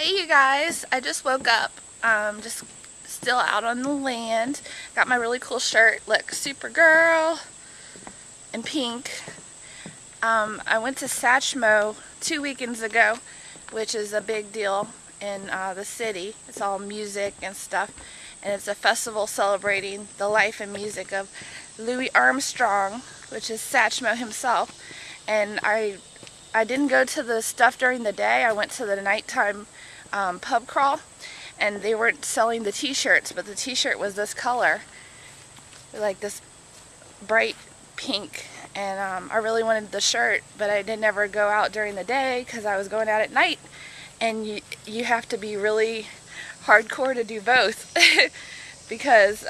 Hey you guys, I just woke up, just still out on the land. Got my really cool shirt, look, Supergirl in pink. I went to Satchmo 2 weekends ago, which is a big deal in the city. It's all music and stuff, and it's a festival celebrating the life and music of Louis Armstrong, which is Satchmo himself. And I didn't go to the stuff during the day. I went to the nighttime pub crawl, and they weren't selling the t-shirts, but the t-shirt was this color, like this bright pink, and I really wanted the shirt, but I didn't ever go out during the day because I was going out at night, and you have to be really hardcore to do both because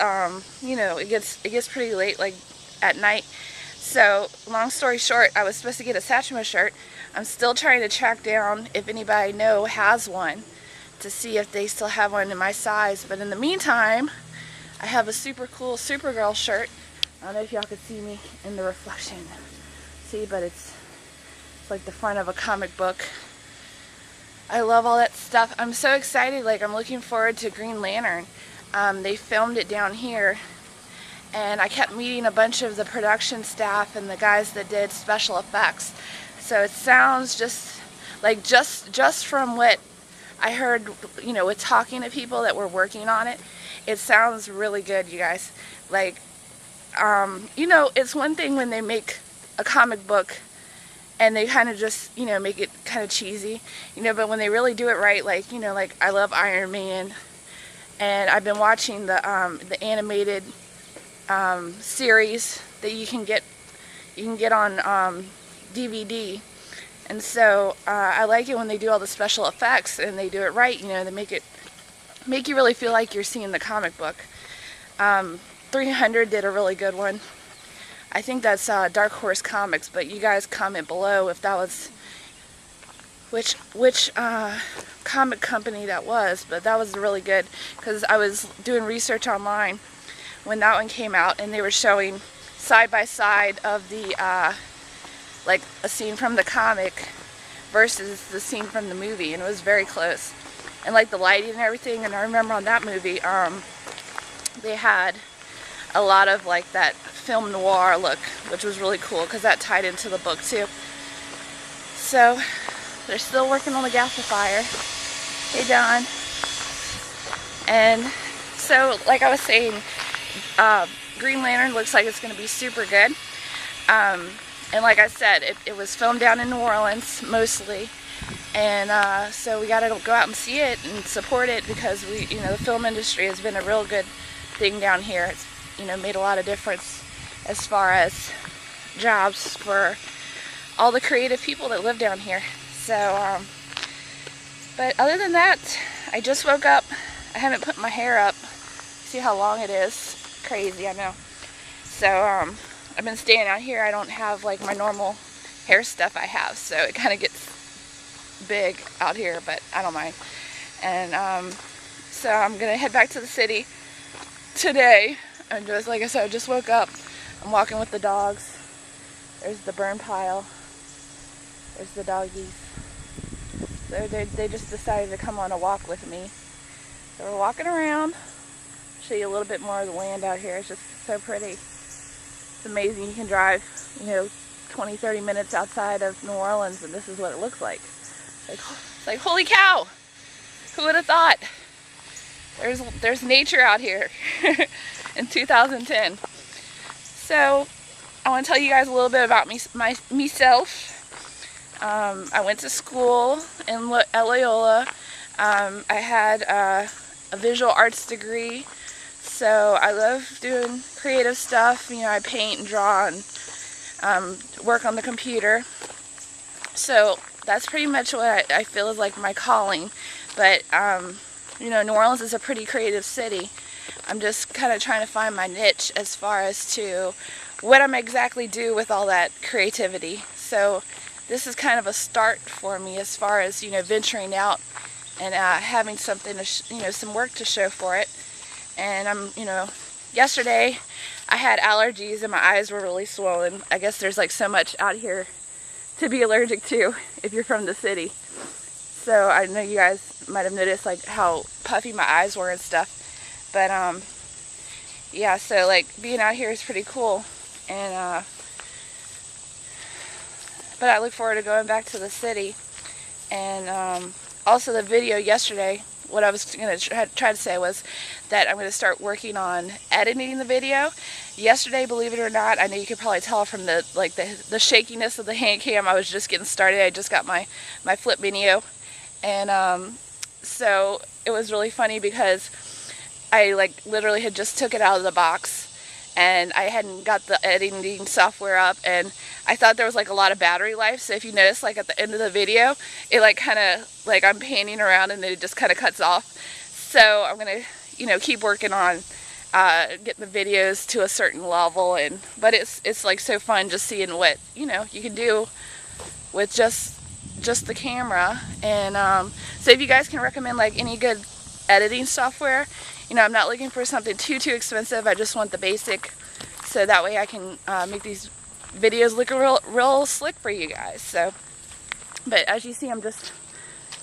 you know, it gets pretty late, like at night. So long story short, I was supposed to get a Satchmo shirt. I'm still trying to track down if anybody I know has one, to see if they still have one in my size. But in the meantime, I have a super cool Supergirl shirt. I don't know if y'all can see me in the reflection. See, but it's like the front of a comic book. I love all that stuff. I'm so excited. Like, I'm looking forward to Green Lantern. They filmed it down here, and I kept meeting a bunch of the production staff and the guys that did special effects. So it sounds just like, just from what I heard, you know, with talking to people that were working on it, it sounds really good, you guys. Like, you know, it's one thing when they make a comic book and they kind of just, you know, make it kind of cheesy, you know, but when they really do it right, like, you know, like I love Iron Man, and I've been watching the animated series that you can get on DVD, and so I like it when they do all the special effects and they do it right. You know, they make you really feel like you're seeing the comic book. 300 did a really good one. I think that's Dark Horse Comics, but you guys comment below if that was which comic company that was. But that was really good, because I was doing research online when that one came out, and they were showing side by side of the like a scene from the comic versus the scene from the movie, and it was very close, and like the lighting and everything. And I remember on that movie they had a lot of like that film noir look, which was really cool because that tied into the book too. So they're still working on the gasifier. Hey Don. And so, like I was saying, Green Lantern looks like it's going to be super good. And like I said, it was filmed down in New Orleans mostly, and so we got to go out and see it and support it, because you know, the film industry has been a real good thing down here. It's, you know, made a lot of difference as far as jobs for all the creative people that live down here. So, but other than that, I just woke up. I haven't put my hair up. See how long it is? Crazy, I know. So, I've been staying out here. I don't have like my normal hair stuff I have, so it kind of gets big out here, but I don't mind. And so I'm gonna head back to the city today. And just like I said, I just woke up. I'm walking with the dogs. There's the burn pile. There's the doggies. So they just decided to come on a walk with me. So we're walking around. Show you a little bit more of the land out here. It's just so pretty. It's amazing. You can drive, you know, 20-30 minutes outside of New Orleans, and this is what it looks like. It's like holy cow! Who would have thought? There's nature out here in 2010. So I want to tell you guys a little bit about myself. I went to school in Loyola. I had a visual arts degree. So I love doing creative stuff. You know, I paint and draw and work on the computer. So that's pretty much what I feel is like my calling. But, you know, New Orleans is a pretty creative city. I'm just kind of trying to find my niche as far as to what I'm exactly do with all that creativity. So this is kind of a start for me as far as, you know, venturing out and having something to, you know, some work to show for it. And you know, yesterday I had allergies and my eyes were really swollen. I guess there's like so much out here to be allergic to if you're from the city. So I know you guys might have noticed like how puffy my eyes were and stuff. But yeah, so like being out here is pretty cool. And but I look forward to going back to the city. And also the video yesterday, what I was going to try to say was that I'm going to start working on editing the video. Yesterday, believe it or not, I know you could probably tell from the shakiness of the hand cam, I was just getting started. I just got my Flip Minio. And so it was really funny because I like literally had just took it out of the box and I hadn't got the editing software up, and I thought there was like a lot of battery life. So if you notice, like at the end of the video, it like kind of like I'm panning around and it just kind of cuts off. So I'm gonna, you know, keep working on getting the videos to a certain level. But it's like so fun just seeing what, you know, you can do with just the camera. And so if you guys can recommend like any good editing software, you know, I'm not looking for something too expensive. I just want the basic, so that way I can make these videos look real slick for you guys. So, but as you see, I'm just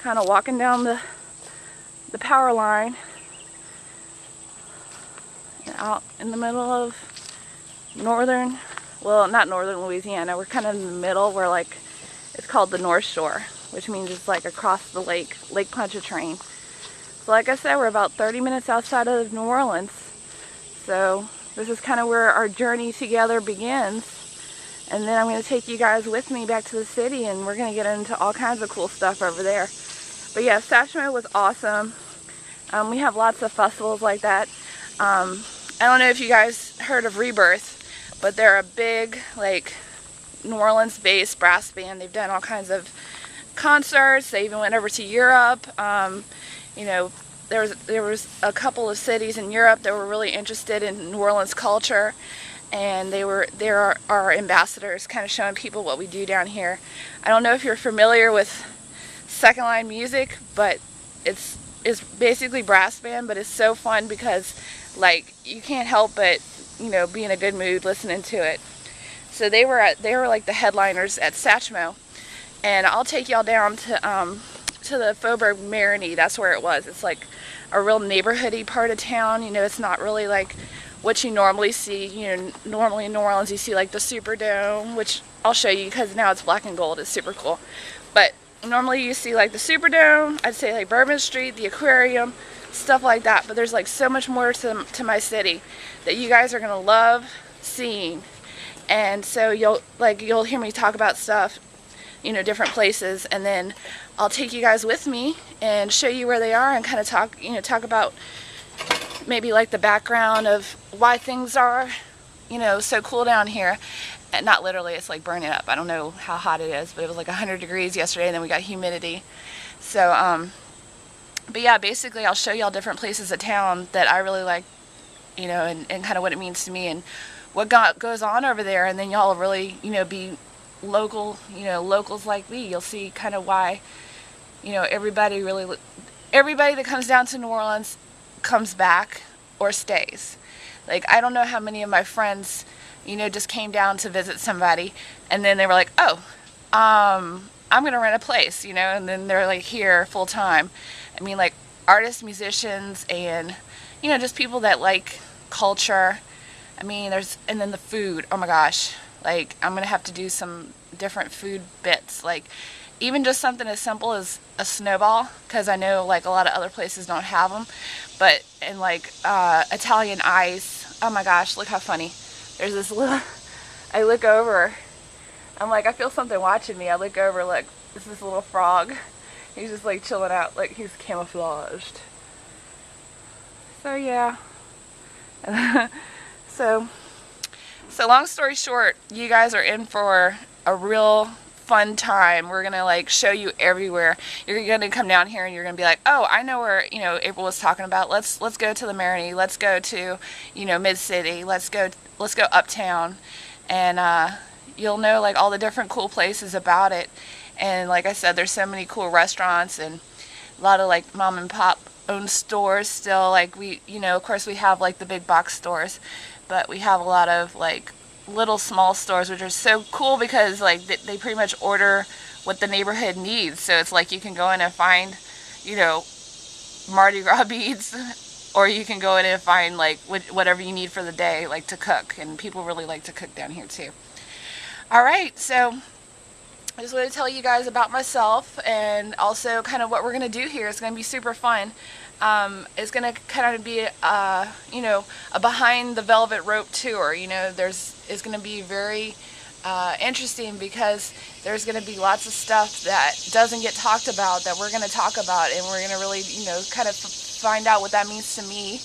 kind of walking down the power line out in the middle of northern, well, not northern Louisiana. We're kind of in the middle. We're like, it's called the North Shore, which means it's like across the Lake Pontchartrain. So like I said, we're about 30 minutes outside of New Orleans. So this is kind of where our journey together begins. And then I'm going to take you guys with me back to the city, and we're going to get into all kinds of cool stuff over there. But yeah, Satchmo was awesome. We have lots of festivals like that. I don't know if you guys heard of Rebirth, but they're a big, like, New Orleans-based brass band. They've done all kinds of concerts. They even went over to Europe. You know, there was a couple of cities in Europe that were really interested in New Orleans culture, and they're our ambassadors, kind of showing people what we do down here. I don't know if you're familiar with second line music, but it's basically brass band, but it's so fun because like you can't help but, you know, be in a good mood listening to it. So they were like the headliners at Satchmo, and I'll take y'all down to the Faubourg Marigny. That's where it was. It's like a real neighborhoody part of town. You know, it's not really like what you normally see. You know, normally in New Orleans you see like the Superdome, which I'll show you because now it's black and gold. It's super cool. But normally you see like the Superdome, I'd say like Bourbon Street, the aquarium, stuff like that. But there's like so much more to my city that you guys are gonna love seeing. And so you'll hear me talk about stuff, you know, different places, and then I'll take you guys with me and show you where they are and kind of talk about maybe like the background of why things are, you know, so cool down here. And not literally, it's like burning up. I don't know how hot it is, but it was like 100 degrees yesterday, and then we got humidity. So, but yeah, basically I'll show y'all different places of town that I really like, you know, and kind of what it means to me and what goes on over there. And then y'all really, you know, be local, you know, locals like me. You'll see kind of why, you know, everybody that comes down to New Orleans comes back or stays. Like, I don't know how many of my friends, you know, just came down to visit somebody, and then they were like, oh, I'm gonna rent a place, you know, and then they're like here full time. I mean, like artists, musicians, and, you know, just people that like culture. I mean, and then the food, oh my gosh, like I'm gonna have to do some different food bits, like even just something as simple as a snowball, because I know like a lot of other places don't have them, but and like Italian ice. Oh my gosh, look how funny. There's this little, I look over, I'm like, I feel something watching me. I look over, look, it's this little frog. He's just like chilling out, like he's camouflaged. So yeah. So long story short, you guys are in for a real fun time. We're gonna like show you everywhere. You're gonna come down here and you're gonna be like, oh, I know where, you know, April was talking about. Let's go to the Marigny. Let's go to, you know, Mid City. Let's go uptown, and you'll know like all the different cool places about it. And like I said, there's so many cool restaurants and a lot of like mom and pop owned stores still. Like we, you know, of course we have like the big box stores, but we have a lot of like little small stores, which are so cool because like they pretty much order what the neighborhood needs. So it's like you can go in and find, you know, Mardi Gras beads, or you can go in and find like whatever you need for the day, like to cook. And people really like to cook down here too. All right, so I just want to tell you guys about myself, and also kind of what we're going to do here. It's going to be super fun. It's going to kind of be, you know, a behind the velvet rope tour. You know, it's going to be very interesting, because there's going to be lots of stuff that doesn't get talked about that we're going to talk about, and we're going to really, you know, kind of find out what that means to me,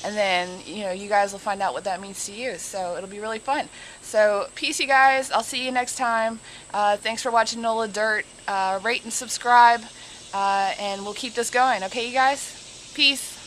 and then, you know, you guys will find out what that means to you. So it'll be really fun. So peace, you guys. I'll see you next time. Thanks for watching NOLA Dirt. Rate and subscribe, and we'll keep this going. Okay, you guys? Peace.